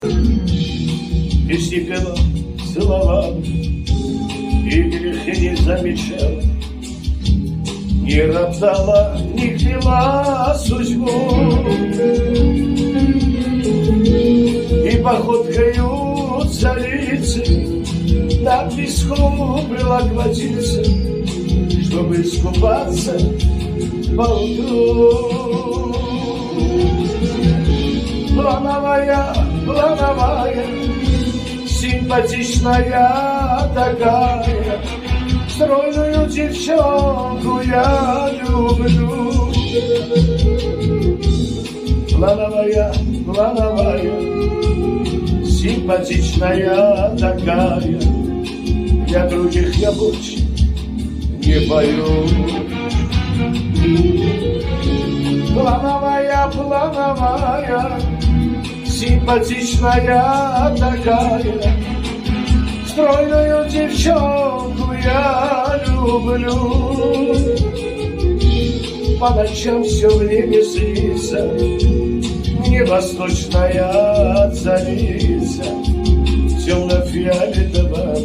Постепенно целовал и грехи не замечал, не роптала, не кляла судьбу, и походкою царицы над песком брела гвоздица, чтобы искупаться поутру. Плановая, плановая, симпатичная такая, стройную девчонку я люблю. Плановая, плановая, симпатичная такая, я других я больше не боюсь. Плановая, плановая, симпатичная такая, стройную девчонку я люблю. По ночам все время снится мне восточная царица в темно-фиолетовом